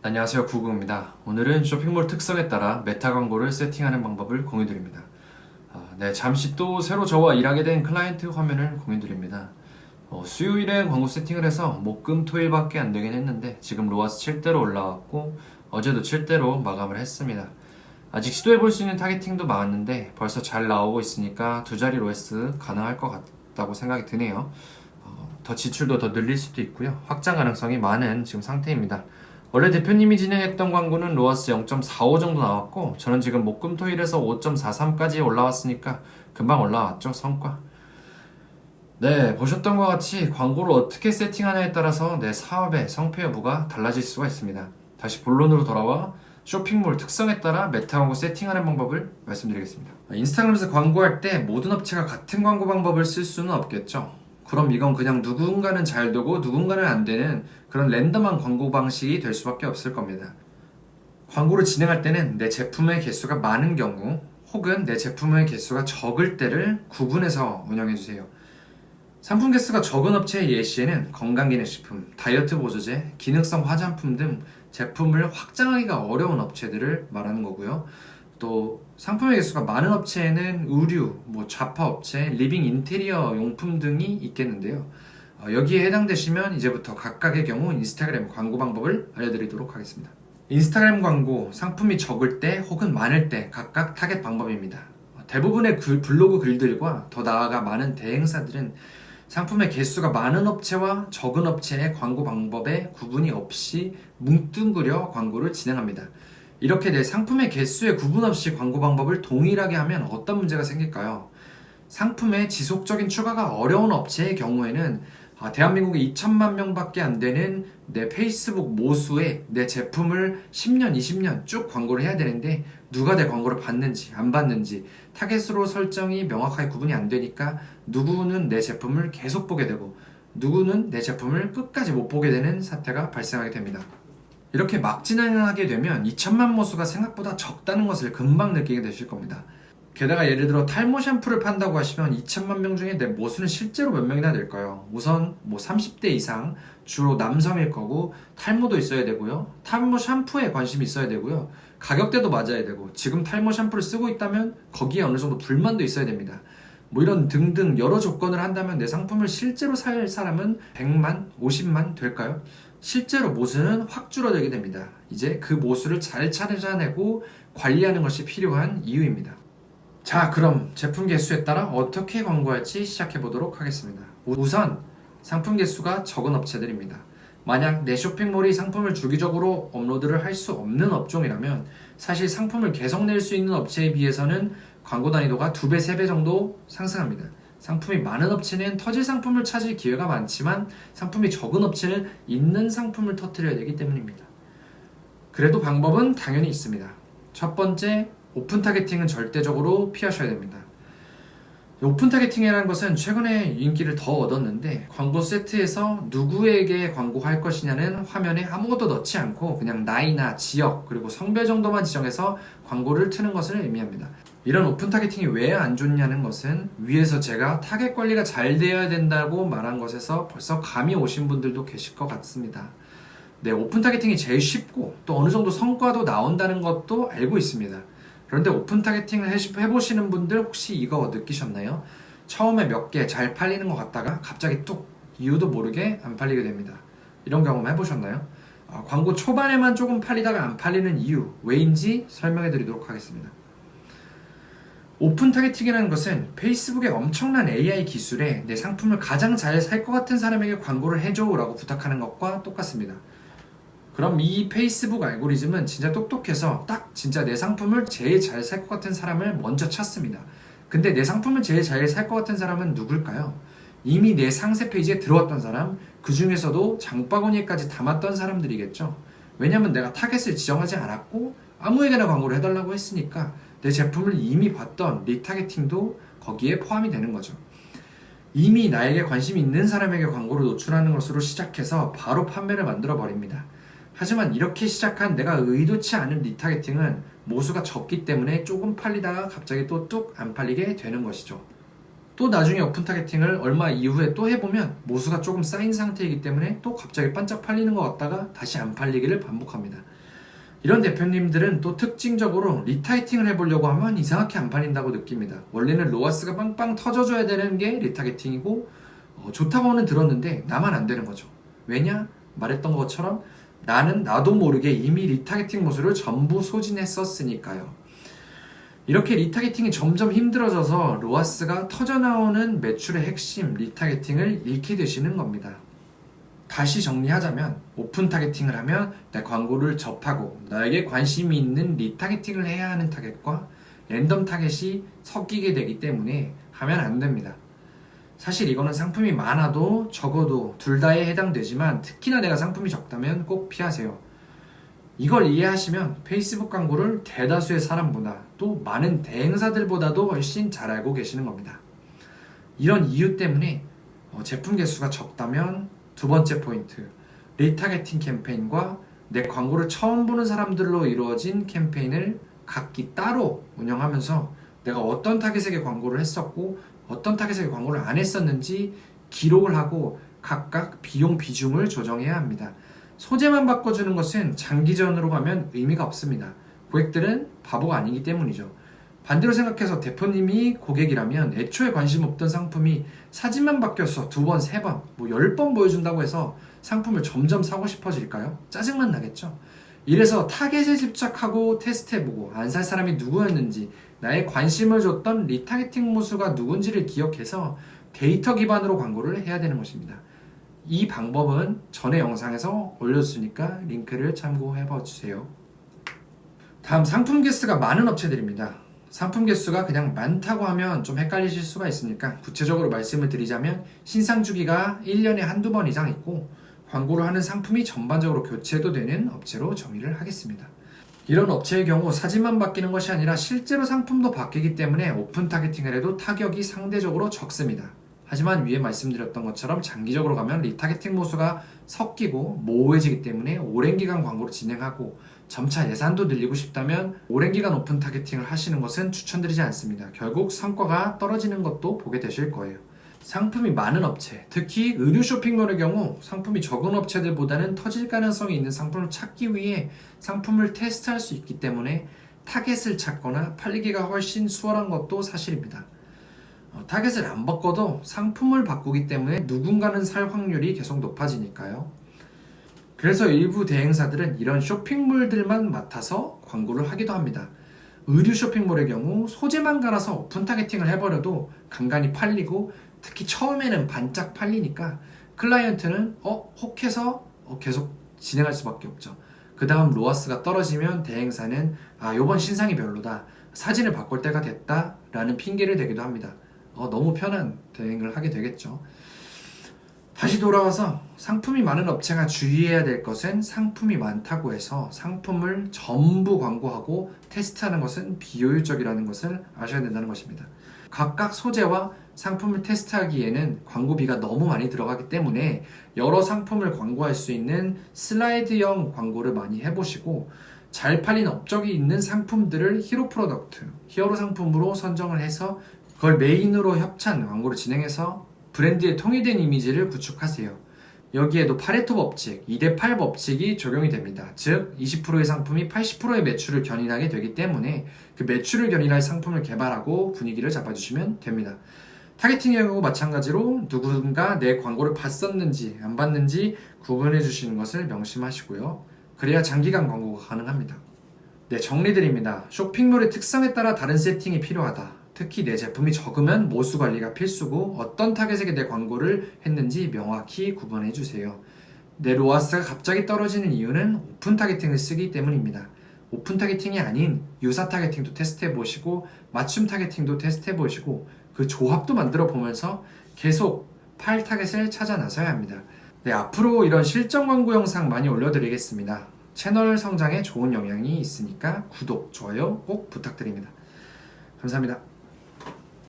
안녕하세요, 구구입니다. 오늘은 쇼핑몰 특성에 따라 메타 광고를 세팅하는 방법을 공유드립니다. 네, 잠시 또 새로 저와 일하게 된 클라이언트 화면을 공유드립니다. 수요일에 광고 세팅을 해서 목, 금, 토일밖에 안 되긴 했는데 지금 로아스 7대로 올라왔고 어제도 7대로 마감을 했습니다. 아직 시도해볼 수 있는 타겟팅도 많은데 벌써 잘 나오고 있으니까 두 자리 로에스 가능할 것 같다고 생각이 드네요. 더 지출도 더 늘릴 수도 있고요. 확장 가능성이 많은 지금 상태입니다. 원래 대표님이 진행했던 광고는 로아스 0.45 정도 나왔고 저는 지금 목금토일에서 5.43까지 올라왔으니까 금방 올라왔죠, 성과. 네, 보셨던 것 같이 광고를 어떻게 세팅하냐에 따라서 내 사업의 성패 여부가 달라질 수가 있습니다. 다시 본론으로 돌아와 쇼핑몰 특성에 따라 메타 광고 세팅하는 방법을 말씀드리겠습니다. 인스타그램에서 광고할 때 모든 업체가 같은 광고 방법을 쓸 수는 없겠죠. 그럼 이건 그냥 누군가는 잘 되고 누군가는 안 되는 그런 랜덤한 광고 방식이 될 수밖에 없을 겁니다. 광고를 진행할 때는 내 제품의 개수가 많은 경우 혹은 내 제품의 개수가 적을 때를 구분해서 운영해주세요. 상품 개수가 적은 업체의 예시에는 건강기능식품, 다이어트 보조제, 기능성 화장품 등 제품을 확장하기가 어려운 업체들을 말하는 거고요. 또 상품의 개수가 많은 업체에는 의류, 잡화업체, 리빙 인테리어 용품 등이 있겠는데요. 여기에 해당되시면 이제부터 각각의 경우 인스타그램 광고 방법을 알려드리도록 하겠습니다. 인스타그램 광고 상품이 적을 때 혹은 많을 때 각각 타겟 방법입니다. 대부분의 블로그 글들과 더 나아가 많은 대행사들은 상품의 개수가 많은 업체와 적은 업체의 광고 방법에 구분이 없이 뭉뚱그려 광고를 진행합니다. 이렇게 내 상품의 개수에 구분 없이 광고 방법을 동일하게 하면 어떤 문제가 생길까요? 상품의 지속적인 추가가 어려운 업체의 경우에는 대한민국에 2천만 명밖에 안 되는 내 페이스북 모수에 내 제품을 10년, 20년 쭉 광고를 해야 되는데 누가 내 광고를 받는지 안 받는지 타겟으로 설정이 명확하게 구분이 안 되니까 누구는 내 제품을 계속 보게 되고 누구는 내 제품을 끝까지 못 보게 되는 사태가 발생하게 됩니다. 이렇게 막 진행하게 되면 2천만 모수가 생각보다 적다는 것을 금방 느끼게 되실 겁니다. 게다가 예를 들어 탈모 샴푸를 판다고 하시면 2천만 명 중에 내 모수는 실제로 몇 명이나 될까요? 우선 30대 이상 주로 남성일 거고 탈모도 있어야 되고요. 탈모 샴푸에 관심이 있어야 되고요. 가격대도 맞아야 되고 지금 탈모 샴푸를 쓰고 있다면 거기에 어느 정도 불만도 있어야 됩니다. 이런 등등 여러 조건을 한다면 내 상품을 실제로 살 사람은 100만, 50만 될까요? 실제로 모수는 확 줄어들게 됩니다. 이제 그 모수를 잘 찾아내고 관리하는 것이 필요한 이유입니다. 자, 그럼 제품 개수에 따라 어떻게 광고할지 시작해 보도록 하겠습니다. 우선 상품 개수가 적은 업체들입니다. 만약 내 쇼핑몰이 상품을 주기적으로 업로드를 할 수 없는 업종이라면 사실 상품을 계속 낼 수 있는 업체에 비해서는 광고 난이도가 2배, 3배 정도 상승합니다. 상품이 많은 업체는 터질 상품을 찾을 기회가 많지만 상품이 적은 업체는 있는 상품을 터뜨려야 되기 때문입니다. 그래도 방법은 당연히 있습니다. 첫 번째, 오픈 타겟팅은 절대적으로 피하셔야 됩니다. 오픈 타겟팅이라는 것은 최근에 인기를 더 얻었는데 광고 세트에서 누구에게 광고할 것이냐는 화면에 아무것도 넣지 않고 그냥 나이나 지역 그리고 성별 정도만 지정해서 광고를 트는 것을 의미합니다. 이런 오픈 타겟팅이 왜 안 좋냐는 것은 위에서 제가 타겟 관리가 잘 되어야 된다고 말한 것에서 벌써 감이 오신 분들도 계실 것 같습니다. 네, 오픈 타겟팅이 제일 쉽고 또 어느 정도 성과도 나온다는 것도 알고 있습니다. 그런데 오픈 타겟팅을 해보시는 분들 혹시 이거 느끼셨나요? 처음에 몇 개 잘 팔리는 것 같다가 갑자기 뚝 이유도 모르게 안 팔리게 됩니다. 이런 경험 해보셨나요? 광고 초반에만 조금 팔리다가 안 팔리는 이유 왜인지 설명해 드리도록 하겠습니다. 오픈 타겟팅이라는 것은 페이스북의 엄청난 AI 기술에 내 상품을 가장 잘 살 것 같은 사람에게 광고를 해줘 라고 부탁하는 것과 똑같습니다. 그럼 이 페이스북 알고리즘은 진짜 똑똑해서 딱 진짜 내 상품을 제일 잘 살 것 같은 사람을 먼저 찾습니다. 근데 내 상품을 제일 잘 살 것 같은 사람은 누굴까요? 이미 내 상세 페이지에 들어왔던 사람, 그 중에서도 장바구니에까지 담았던 사람들이겠죠. 왜냐면 내가 타겟을 지정하지 않았고 아무에게나 광고를 해달라고 했으니까 내 제품을 이미 봤던 리타겟팅도 거기에 포함이 되는 거죠. 이미 나에게 관심이 있는 사람에게 광고를 노출하는 것으로 시작해서 바로 판매를 만들어 버립니다. 하지만 이렇게 시작한 내가 의도치 않은 리타겟팅은 모수가 적기 때문에 조금 팔리다가 갑자기 또 뚝 안 팔리게 되는 것이죠. 또 나중에 오픈 타겟팅을 얼마 이후에 또 해보면 모수가 조금 쌓인 상태이기 때문에 또 갑자기 반짝 팔리는 것 같다가 다시 안 팔리기를 반복합니다. 이런 대표님들은 또 특징적으로 리타게팅을 해보려고 하면 이상하게 안 팔린다고 느낍니다. 원래는 로아스가 빵빵 터져줘야 되는 게 리타게팅이고 좋다고는 들었는데 나만 안 되는 거죠. 왜냐? 말했던 것처럼 나도 모르게 이미 리타게팅 모수를 전부 소진했었으니까요. 이렇게 리타게팅이 점점 힘들어져서 로아스가 터져나오는 매출의 핵심 리타게팅을 잃게 되시는 겁니다. 다시 정리하자면 오픈 타겟팅을 하면 내 광고를 접하고 나에게 관심이 있는 리타겟팅을 해야 하는 타겟과 랜덤 타겟이 섞이게 되기 때문에 하면 안 됩니다. 사실 이거는 상품이 많아도 적어도 둘 다에 해당되지만 특히나 내가 상품이 적다면 꼭 피하세요. 이걸 이해하시면 페이스북 광고를 대다수의 사람보다 또 많은 대행사들보다도 훨씬 잘 알고 계시는 겁니다. 이런 이유 때문에 제품 개수가 적다면 두 번째 포인트, 리타게팅 캠페인과 내 광고를 처음 보는 사람들로 이루어진 캠페인을 각기 따로 운영하면서 내가 어떤 타겟에게 광고를 했었고 어떤 타겟에게 광고를 안 했었는지 기록을 하고 각각 비용 비중을 조정해야 합니다. 소재만 바꿔주는 것은 장기전으로 가면 의미가 없습니다. 고객들은 바보가 아니기 때문이죠. 반대로 생각해서 대표님이 고객이라면 애초에 관심 없던 상품이 사진만 바뀌어서 2번, 3번, 10번 보여준다고 해서 상품을 점점 사고 싶어질까요? 짜증만 나겠죠? 이래서 타겟에 집착하고 테스트해보고 안 살 사람이 누구였는지 나의 관심을 줬던 리타게팅 모수가 누군지를 기억해서 데이터 기반으로 광고를 해야 되는 것입니다. 이 방법은 전에 영상에서 올렸으니까 링크를 참고해봐주세요. 다음 상품 개수가 많은 업체들입니다. 상품 개수가 그냥 많다고 하면 좀 헷갈리실 수가 있으니까 구체적으로 말씀을 드리자면 신상 주기가 1년에 한두 번 이상 있고 광고를 하는 상품이 전반적으로 교체도 되는 업체로 정의를 하겠습니다. 이런 업체의 경우 사진만 바뀌는 것이 아니라 실제로 상품도 바뀌기 때문에 오픈 타겟팅을 해도 타격이 상대적으로 적습니다. 하지만 위에 말씀드렸던 것처럼 장기적으로 가면 리타게팅 모수가 섞이고 모호해지기 때문에 오랜 기간 광고를 진행하고 점차 예산도 늘리고 싶다면 오랜 기간 오픈 타겟팅을 하시는 것은 추천드리지 않습니다. 결국 성과가 떨어지는 것도 보게 되실 거예요. 상품이 많은 업체, 특히 의류 쇼핑몰의 경우 상품이 적은 업체들보다는 터질 가능성이 있는 상품을 찾기 위해 상품을 테스트할 수 있기 때문에 타겟을 찾거나 팔리기가 훨씬 수월한 것도 사실입니다. 타겟을 안 바꿔도 상품을 바꾸기 때문에 누군가는 살 확률이 계속 높아지니까요. 그래서 일부 대행사들은 이런 쇼핑몰들만 맡아서 광고를 하기도 합니다. 의류 쇼핑몰의 경우 소재만 갈아서 오픈 타겟팅을 해버려도 간간히 팔리고 특히 처음에는 반짝 팔리니까 클라이언트는 혹해서 계속 진행할 수밖에 없죠. 그 다음 로아스가 떨어지면 대행사는 요번 신상이 별로다, 사진을 바꿀 때가 됐다 라는 핑계를 대기도 합니다. 너무 편한 대행을 하게 되겠죠. 다시 돌아와서 상품이 많은 업체가 주의해야 될 것은 상품이 많다고 해서 상품을 전부 광고하고 테스트하는 것은 비효율적이라는 것을 아셔야 된다는 것입니다. 각각 소재와 상품을 테스트하기에는 광고비가 너무 많이 들어가기 때문에 여러 상품을 광고할 수 있는 슬라이드형 광고를 많이 해보시고 잘 팔린 업적이 있는 상품들을 히로 프로덕트, 히어로 상품으로 선정을 해서 그걸 메인으로 협찬 광고를 진행해서 브랜드의 통일된 이미지를 구축하세요. 여기에도 파레토 법칙, 2대8 법칙이 적용이 됩니다. 즉 20%의 상품이 80%의 매출을 견인하게 되기 때문에 그 매출을 견인할 상품을 개발하고 분위기를 잡아주시면 됩니다. 타겟팅의 경우 마찬가지로 누군가 내 광고를 봤었는지 안 봤는지 구분해 주시는 것을 명심하시고요. 그래야 장기간 광고가 가능합니다. 네, 정리드립니다. 쇼핑몰의 특성에 따라 다른 세팅이 필요하다. 특히 내 제품이 적으면 모수 관리가 필수고 어떤 타겟에게 내 광고를 했는지 명확히 구분해 주세요. 내 로아스가 갑자기 떨어지는 이유는 오픈 타겟팅을 쓰기 때문입니다. 오픈 타겟팅이 아닌 유사 타겟팅도 테스트해 보시고 맞춤 타겟팅도 테스트해 보시고 그 조합도 만들어 보면서 계속 팔 타겟을 찾아 나서야 합니다. 네, 앞으로 이런 실전 광고 영상 많이 올려드리겠습니다. 채널 성장에 좋은 영향이 있으니까 구독, 좋아요 꼭 부탁드립니다. 감사합니다.